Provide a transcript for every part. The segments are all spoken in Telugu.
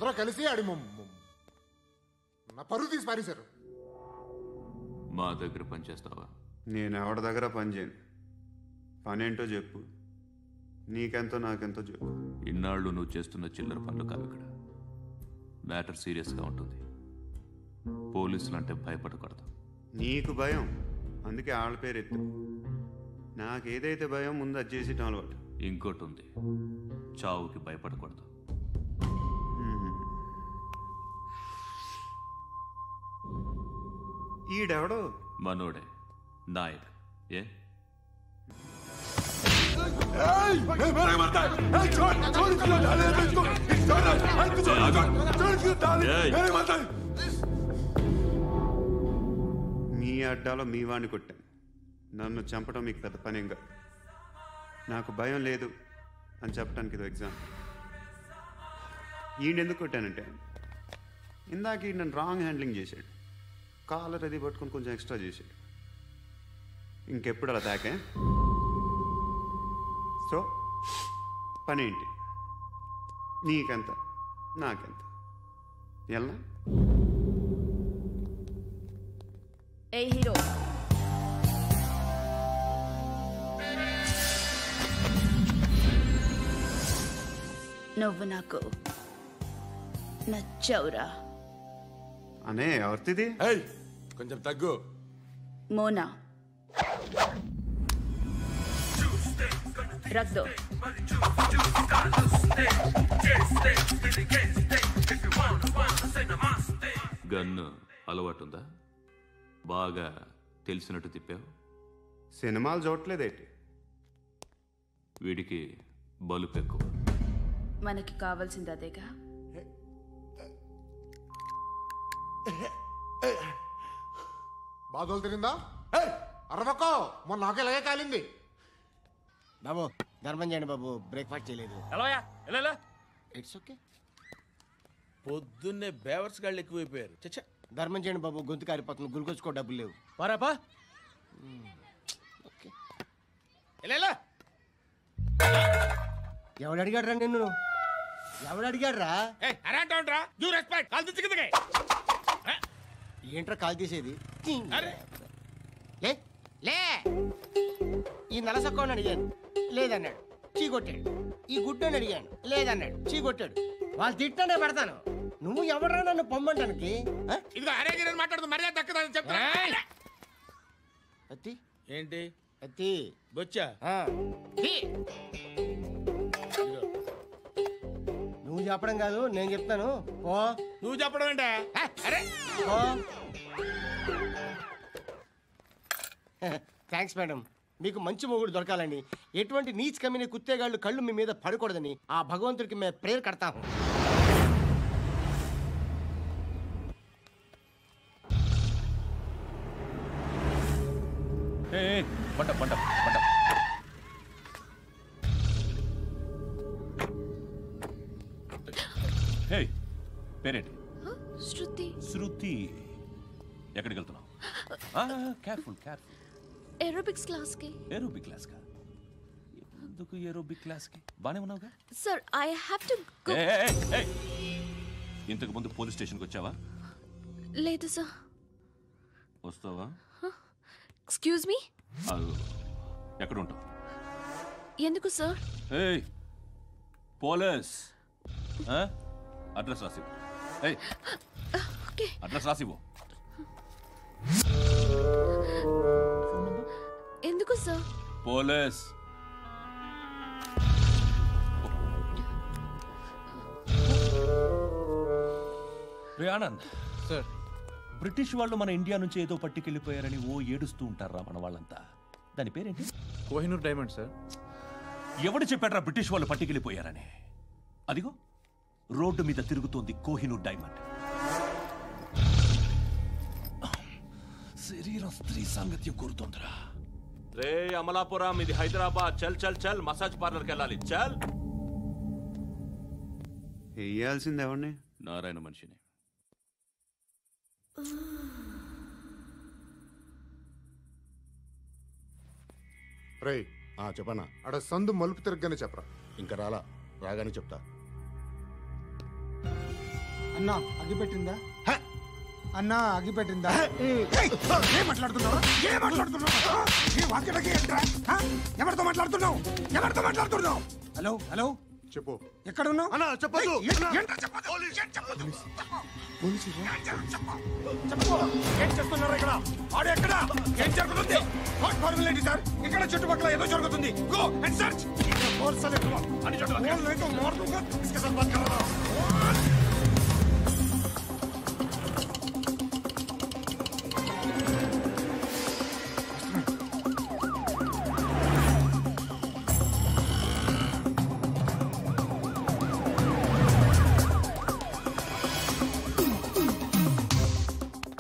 అందరూ కలిసి ఆడి నా పరువు తీసి పారేశారు. మా దగ్గర పని చేస్తావా? నేను ఎవరి దగ్గర పని చేయను. పనేంటో చెప్పు, నీకెంతో నాకెంతో చెప్పు. ఇన్నాళ్ళు నువ్వు చేస్తున్న చిల్లర పనులు కావు ఇక్కడ. మ్యాటర్ సీరియస్గా ఉంటుంది. పోలీసులు అంటే భయపడకూడదు. నీకు భయం, అందుకే ఆళ్ళ పేరు ఎత్తు. నాకేదైతే భయం ముందు అది చేసేటం అలవాటు. ఇంకోటి ఉంది, చావుకి భయపడకూడదు. ఈడెవడో మనోడే నాయక్. ఏ మీ అడ్డాలో మీ వాడిని కొట్టాను. నన్ను చంపడం మీకు పెద్ద పనేం కాదు. నాకు భయం లేదు అని చెప్పడానికి ఇది ఎగ్జాంపుల్. ఈయనెందుకు కొట్టానంటే ఇందాక ఈ నన్ను రాంగ్ హ్యాండ్లింగ్ చేశాడు. కాలర్ అది పట్టుకొని కొంచెం ఎక్స్ట్రా చేశాడు. ఇంకెప్పుడు అలా తాకే. సో పనేంటి, నీకెంత నాకెంత ఎలా? ఏ హీరో, నువ్వు నాకు నచ్చవురా. అనే ఎవరిది? కొంచెం తగ్గు. మోనా రక్ దో. గన్ను అలవాటుందా? బాగా తెలిసినట్టు తిప్పావు. సినిమాలు చూడట్లేదేంటి? వీడికి బలుపు ఎక్కువ. మనకి కావాల్సింది అదేగా. బాధలు తిరిందా? అరవకో, మొన్న నాకు ఇలాగే కాలింది. బాబు ధర్మం చేయండి బాబు, బ్రేక్ఫాస్ట్ చేయలేదు. It's okay. పొద్దున్నే బేవర్స్ గాళ్ళు ఎక్కువైపోయారు. చచ్చా, ధర్మం చేయండి బాబు, గొంతు కారిపోతుంది, గురికొచ్చుకో డబ్బులు లేవు. పారాపా. ఓకే. ఎవడు అడిగాడు రా నిన్ను? ఎవడు అడిగాడు రా? ఏంట్రా కాల్ తీసేది? లే లే. ఈ నలసక్కని అడిగాను, లేదన్నాడు, చీ కొట్టాడు. ఈ గుడ్డని అడిగాను, లేదన్నాడు, చీ కొట్టాడు. వాళ్ళు తిట్టానే పెడతాను. నువ్వు ఎవడరా నన్ను పొమ్మంటానికి? అత్తి ఏంటి అత్తి బొచ్చా? నువ్వు చెప్పడం కాదు, నేను చెప్తాను. ఓ నువ్వు చెప్పడం ఏంటే? అరే థ్యాంక్స్ మేడం. మీకు మంచి మొగుడు దొరకాలని, ఎటువంటి నీచ్ కమ్మిన కుత్తేగాళ్ళు కళ్ళు మీ మీద పడకూడదని ఆ భగవంతుడికి మేము ప్రేయర్ కడతాము. పేరేంటి? శృతి. శృతి. ఎక్కడికి వెళ్తున్నావు? Careful careful. ఏరోబిక్స్ క్లాస్ కి. ఏరోబిక్ క్లాస్ కా? ఎందుకు ఏరోబిక్ క్లాస్ కి? బానే ఉన్నావుగా? Sir I have to go. ఇంతకు ముందు పోలీస్ స్టేషన్కి వచ్చావా? లేదు సార్. వస్తావా? Excuse me. ఎక్కడ ఉంటావు? ఎందుకు సార్? పోలీస్ అడ్రస్ రాసివ్వు. అడ్రస్ రాసివ్వు. ఎందుకు sir? Police. Anand sir, British వాళ్ళు మన ఇండియా నుంచి ఏదో పట్టుకెళ్ళిపోయారని ఏడుస్తూ ఉంటారా మన వాళ్ళంతా? దాని పేరేంటి? Kohinoor diamond sir. ఎవడు చెప్పాడ్రా బ్రిటిష్ వాళ్ళు పట్టుకెళ్ళిపోయారని? అదిగో రోడ్డు మీద తిరుగుతోంది కోహినూర్ డైమండ్. శరీరం స్త్రీ సాంగత్యం కోరుతోందిరా. రే అమలాపురం, ఇది హైదరాబాద్. చల్ చల్ చల్, మసాజ్ పార్లర్కి వెళ్ళాలి. చల్. వేయాల్సింది ఎవరిని? నారాయణ మనిషిని. రే చెప్పనా? అడ సందు మలుపు తిరగగానే చెప్పరా. ఇంకా రాలా, రాగానే చెప్తా. అన్నా అగిపెట్టిందా అన్నా అగిపెట్టిందా ఏం మాట్లాడుతున్నావు ఎవరితో మాట్లాడుతున్నావు హలో హలో చెప్పు. ఎక్కడ ఉన్నావు అన్నా చెప్పదు. ఏం చేస్తున్నారు ఇక్కడ ఆడు ఎక్కడ ఏం జరుగుతుంది వాట్ ఫార్ములేంటి సార్ ఇక్కడ చుట్టుపక్కల ఏదో జరుగుతుంది గో అండ్ సర్చ్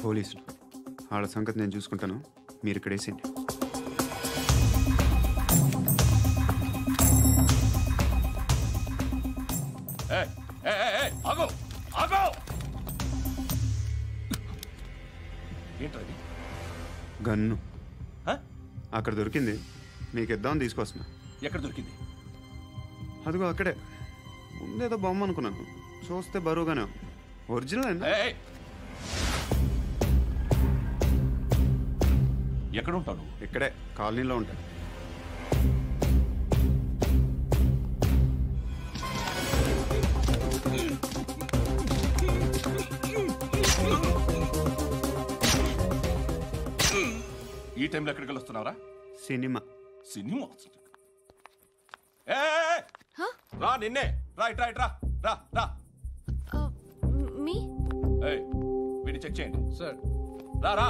పోలీసులు వాళ్ళ సంగతి నేను చూసుకుంటాను, మీరు ఇక్కడ వేసేయండి. ఏంటది? గన్ను అక్కడ దొరికింది, మీకు ఇద్దామని తీసుకొస్తున్నా. ఎక్కడ దొరికింది? అదిగో అక్కడే. ముందేదో బొమ్మ అనుకున్నాను, చూస్తే బరువుగానే ఒరిజినల్ అండి. ఎక్కడ ఉంటాను? ఇక్కడే కాలనీలో ఉంటాను. ఈ టైంలో ఎక్కడికి వస్తున్నావురా? సినిమా. సినిమా రా, నిన్నే రా, ఇట్రా ఇట్రా, రా రా. మీ వీడిని చెక్ చేయండి సార్. రా రా.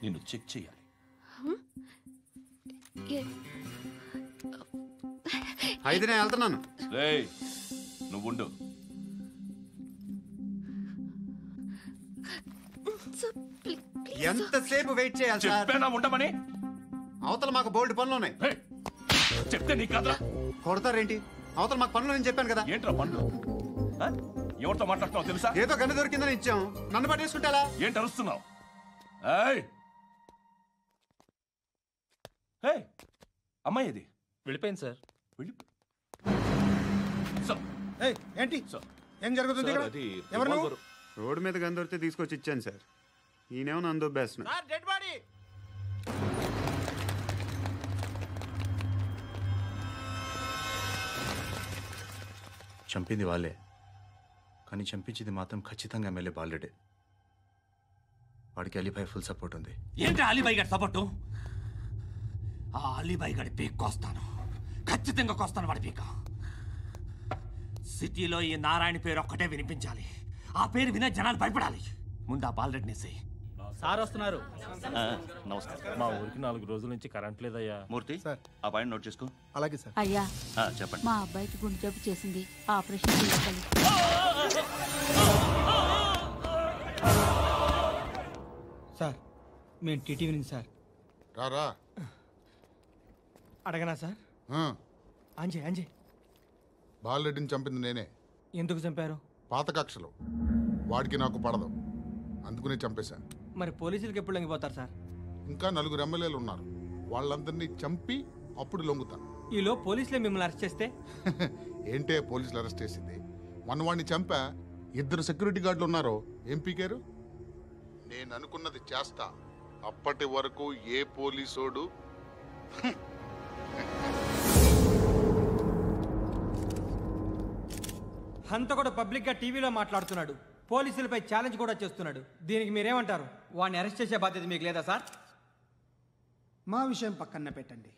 నిన్ను చెక్ చేయాలి. అయితే నేను వెళ్తున్నాను. రేయ్ నువ్వుండు. ఎంతసేపు వెయిట్ చేయాలి సార్? చెప్పేనా ఉండమని? అవతల మాకు బోల్డ్ పనులు ఉన్నాయి. చెప్తే నీకు కదా కొడతారేంటి? అవతల మాకు పనులు నేను చెప్పాను కదా. ఏంట్రా పనులు? ఎవరితో మాట్లాడుతున్నావు తెలుసా? ఏదో గన్ను దొరికిందని ఇచ్చాం, నన్ను పట్టేసుకుంటా. ఏంటి అరుస్తున్నావు? అమ్మాయి ఇది వెళ్ళిపోయింది సార్. ఏంటి ఏం జరుగుతుంది ఇక్కడ? ఎవరు నువ్వు? రోడ్డు మీద గన్ను దొరికితే తీసుకొచ్చి ఇచ్చాను సార్. ఈయనేమో నన్ను దొబ్బేస్తున్నా. Dead body. చంపింది వాళ్ళే, కానీ చంపించింది మాత్రం ఖచ్చితంగా ఎమ్మెల్యే బాలుడే. వాడికి అలీబాయ్ ఫుల్ సపోర్ట్ ఉంది. ఏంటి అలీబాయ్ గారి సపోర్టు? ఆ అలీబాయ్ గారి పీక్ కోస్తాను, ఖచ్చితంగా కోస్తాను వాడి పీక. సిటీలో ఈ నారాయణ పేరు ఒక్కటే వినిపించాలి. ఆ పేరు వినే జనాలు భయపడాలి. ముందు ఆ బాలరెడ్డినేసి. సార్ వస్తున్నారు. నమస్కారం. మా ఊరికి 4 రోజుల నుంచి కరెంట్ లేదయ్యా. మూర్తి సార్. ఆ పాయింట్ నోట్ చేసుకో. అలాగే సార్. అయ్యా చెప్పండి. మా అబ్బాయికి గుండె జబ్బు చేసింది, ఆపరేషన్ చేయాలి. సార్ మేము టీటీవీ నుంచి సార్. రారా. అడగనా సార్? అంజయ్ బాలరెడ్డిని చంపింది నేనే. ఎందుకు చంపారు? పాత కక్షలు, వాడికి నాకు పడదు, అందుకునే చంపేశా. మరి పోలీసులకు ఎప్పుడు లొంగిపోతారు సార్? ఇంకా 4 ఎమ్మెల్యేలు ఉన్నారు, వాళ్ళందరినీ చంపి అప్పుడు లొంగుతాను. ఈలో పోలీసులే మిమ్మల్ని అరెస్ట్ చేస్తే? ఏంటే పోలీసులు అరెస్ట్ చేసింది? వాడిని చంపా. 2 సెక్యూరిటీ గార్డులు ఉన్నారు, ఏం పీకారు? నేను అనుకున్నది చేస్తా. అప్పటి వరకు ఏ పోలీసోడు హంతకుడు పబ్లిక్గా టీవీలో మాట్లాడుతున్నాడు, పోలీసులపై ఛాలెంజ్ కూడా చేస్తున్నాడు. దీనికి మీరేమంటారు? వాడిని అరెస్ట్ చేసే బాధ్యత మీకు లేదా సార్? మా విషయం పక్కన పెట్టండి,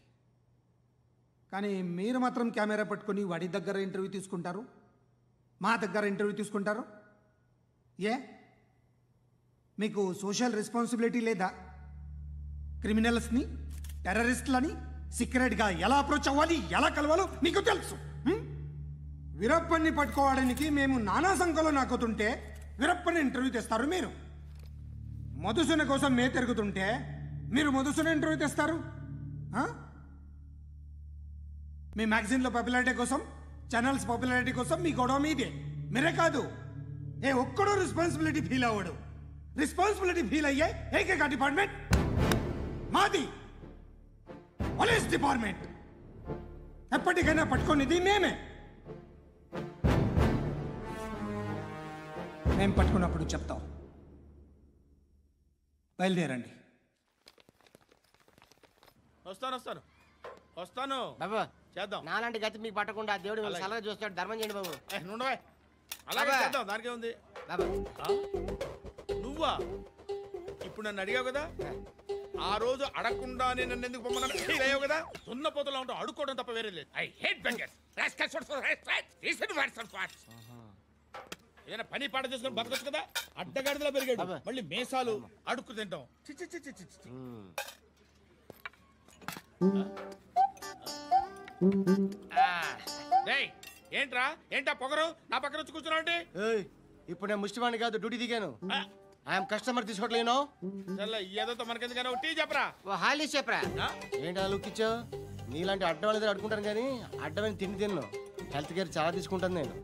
కానీ మీరు మాత్రం కెమెరా పట్టుకొని వాడి దగ్గర ఇంటర్వ్యూ తీసుకుంటారు, మా దగ్గర ఇంటర్వ్యూ తీసుకుంటారు. ఏ మీకు సోషల్ రెస్పాన్సిబిలిటీ లేదా? క్రిమినల్స్ని, టెర్రరిస్టులని సీక్రెట్గా ఎలా అప్రోచ్ అవ్వాలి, ఎలా కలవాలో మీకు తెలుసు. వీరప్పన్ని పట్టుకోవడానికి మేము నానా సంఖ్యలో నాకుతుంటే వీరప్పని ఇంటర్వ్యూ తెస్తారు మీరు. మధుసూన కోసం మే తిరుగుతుంటే మీరు మధుసూన ఇంటర్వ్యూ తెస్తారు. మీ మ్యాగజైన్లో పాపులారిటీ కోసం, ఛానల్స్ పాపులారిటీ కోసం మీ గొడవ మీదే. మీరే కాదు, ఏ ఒక్కడో రెస్పాన్సిబిలిటీ ఫీల్ అవ్వడు. రెస్పాన్సిబిలిటీ ఫీల్ అయ్యే ఏకైక డిపార్ట్మెంట్ మాది, పోలీస్ డిపార్ట్మెంట్. ఎప్పటికైనా పట్టుకునేది మేమే. మేము పట్టుకున్నప్పుడు చెప్తాం. బయలుదేరండి. వస్తాను బాబు చేద్దాం. నాలాంటి గతి మీకు పట్టకుండా దేవుడు మిమ్మల్ని సలహా చూస్తాడు. ధర్మం చేయండి బాబు. నుండవే అలాగే బాబా. చేద్దాం, దానికే ఉంది. బాబు నువ్వా ఇప్పుడు నన్ను అడిగావు కదా, ఆ రోజు అడగకుండానే నన్ను ఎందుకు పొమ్మన్నా ఫీల్ అయ్యావు కదా. సున్న పోతలో ఉంటావు, అడుక్కోవడం తప్ప వేరే లేదు. I hate bangers. ఏదైనా పని పాట చేసుకుని బతకొచ్చు కదా. అడ్డగాడిదలో పెరిగాడు, మళ్ళీ మేసాలు అడుక్కు తింటాం. చి చి చి చి చి చి. రేయ్, ఏంటా పొగరు నా పక్కన వచ్చి కూర్చున్నావు అంటే? ఇప్పుడు నేను ముష్టివాణి కాదు, డ్యూటీ దిగాను. ఐఎమ్ కస్టమర్ తీసుకోవట్లేను. ఏదో మనకెందుకైనా టీ చెప్పరా. హాలీ చెప్పరా. ఏంటి అలా లుక్ ఇచ్చావు? నీలాంటి అడ్డం వాళ్ళ దగ్గర అడుకుంటాను కానీ అడ్డమైన తిండి తిన్ను. హెల్త్ కేర్ చాలా తీసుకుంటాను నేను.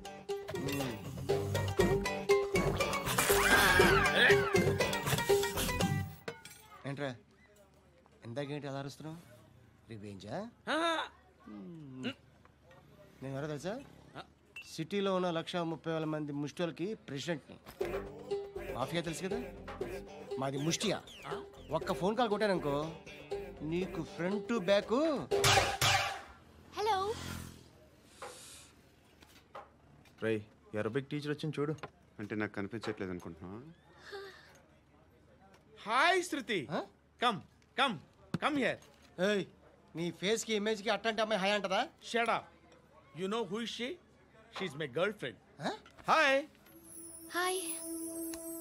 ఏంట్రా ఎందాకేంటి అలా అరుస్తున్నావు? రివేంజా? నేను ఎవరో తెలుసా? సిటీలో ఉన్న 130,000 మంది ముష్టిలకి ప్రెసిడెంట్ని. మాఫియా తెలుసు కదా, మాది ముష్టియా. ఒక్క ఫోన్ కాల్ కొట్టాననుకో నీకు ఫ్రంట్ టు బ్యాక్. హలో రై అరబిక్ టీచర్ వచ్చింది చూడు. అంటే నాకు కనిపించట్లేదు అనుకుంటున్నా. Hi Shruti, come come come here. ఏయ్, నీ ఫేస్ కి ఇమేజ్ కి అట్లాంటి అమ్మాయి హాయ్ అంటదా? Shut up. You know who is she? She is my girlfriend. Hi. Hi.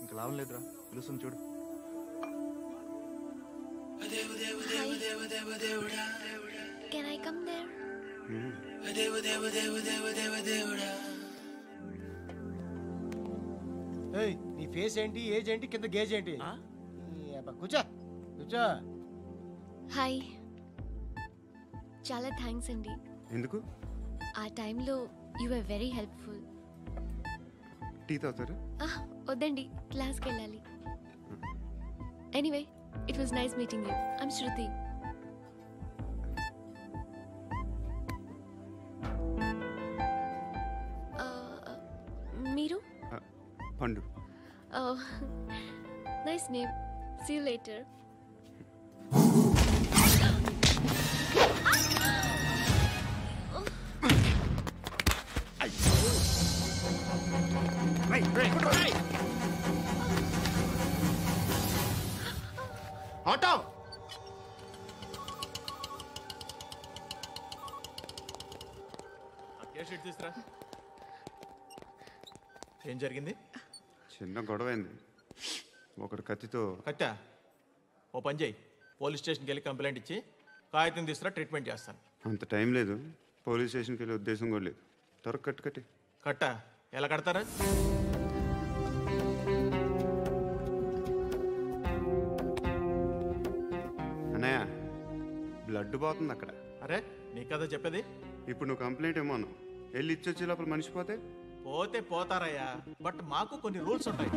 ఇంకా లాభం లేదురా, పిలుస్తుంది చూడు. Can I come there? ఏయ్, నీ ఫేస్ ఏంటి, ఏజ్ ఏంటి, కింద గేజ్ ఏంటి? కూర్చో కూర్చో. హాయ్. చాలా థ్యాంక్స్ అండి. ఎందుకు? ఆ టైంలో you are very helpful. Tea తాగుతారా? వద్దండి, క్లాస్కి వెళ్ళాలి. Anyway, it was nice meeting you. I'm Shruti. మీరు? Pandu. Nice name. See you later. Auto. తీసురా. ఏం జరిగింది? చిన్న గొడవ అయింది. ఒకడు కత్తితో. కట్టా? ఓ పని చేయి, పోలీస్ స్టేషన్కి వెళ్ళి కంప్లైంట్ ఇచ్చి కాగితం తీసుకురా, ట్రీట్మెంట్ చేస్తాను. అంత టైం లేదు, పోలీస్ స్టేషన్కి వెళ్ళే ఉద్దేశం కూడా లేదు. త్వరగా కట్టి. కట్టా? ఎలా కడతారా? అన్నయ్య, బ్లడ్ పోతుంది అక్కడ. అరే నీ కదా చెప్పేది. ఇప్పుడు నువ్వు కంప్లైంట్ ఏమో అన్నావు, వెళ్ళి ఇచ్చొచ్చే లోపల మనిషి పోతే పోతే పోతారయ్యా, బట్ మాకు కొన్ని రూల్స్ ఉంటాయి.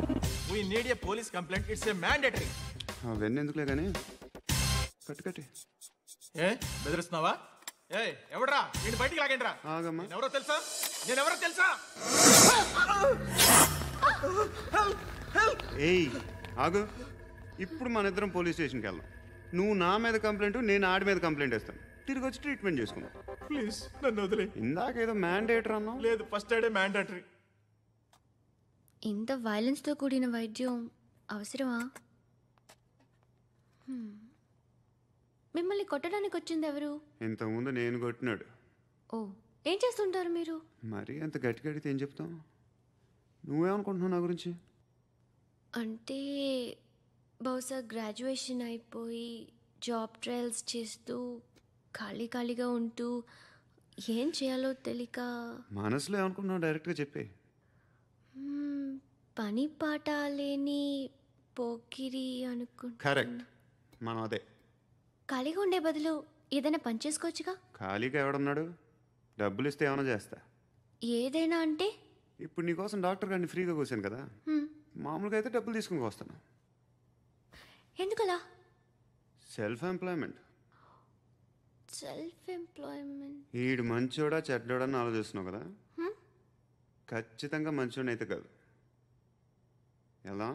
We need a police complaint, it's a mandatory. అవన్నీ ఎందుకులే కానీ కట్టి. ఏ బెదిరిస్తున్నావా? ఏ ఎవడ్రా నేను బయటికి లాగండి రా. ఆగమ్మా. ఎవరో తెలుసా? నేనెవరో తెలుసా? ఏయ్ ఆగు. ఇప్పుడు మన ఇద్దరం పోలీస్ స్టేషన్కి వెళ్దాం. నువ్వు నా మీద కంప్లైంట్, నేను ఆడి మీద కంప్లైంట్ వేస్తాను. తిరిగి వచ్చి ట్రీట్మెంట్ చేసుకున్నాం. ప్లీజ్ నన్ను వదిలే. ఇందాకేదో మ్యాండేటర్ అన్నావు. లేదు, ఫస్ట్ ఎయిడే మ్యాండేటరీ. ఇంత వైలెన్స్తో కూడిన వైద్యం అవసరమా? మిమ్మల్ని కొట్టడానికి వచ్చింది ఎవరు? ఇంతకుముందు నేను కొట్టినాడు. ఓ, ఏం చేస్తుంటారు మీరు? మరీ అంత గట్టి గడితే ఏం చెప్తాం? నువ్వేమనుకుంటున్నావు నా గురించి? అంటే బహుశా గ్రాడ్యుయేషన్ అయిపోయి జాబ్ ట్రయల్స్ చేస్తూ ఖాళీగా ఉంటూ ఏం చేయాలో తెలియక. మనసులో ఏమనుకుంటున్నావు డైరెక్ట్గా చెప్పే. పని పాట లేని పోకిరి అనుకుంటా. కరెక్ట్, మనం అదే. ఖాళీగా ఉండే బదులు ఏదైనా పని చేసుకోవచ్చుగా. ఖాళీగా ఎవడన్నాడు? డబ్బులు ఇస్తే ఏమైనా చేస్తా. ఏదైనా అంటే? ఇప్పుడు నీకోసం డాక్టర్ గారిని ఫ్రీగా కూర్చాను కదా, మామూలుగా అయితే డబ్బులు తీసుకుని వస్తాను. ఎందుకలా? Self employment. Self employment. ఈడు మంచోడా చెడ్డోడా అని ఆలోచిస్తున్నావు కదా, ఖచ్చితంగా మంచోడని అయితే కాదు. ఎలా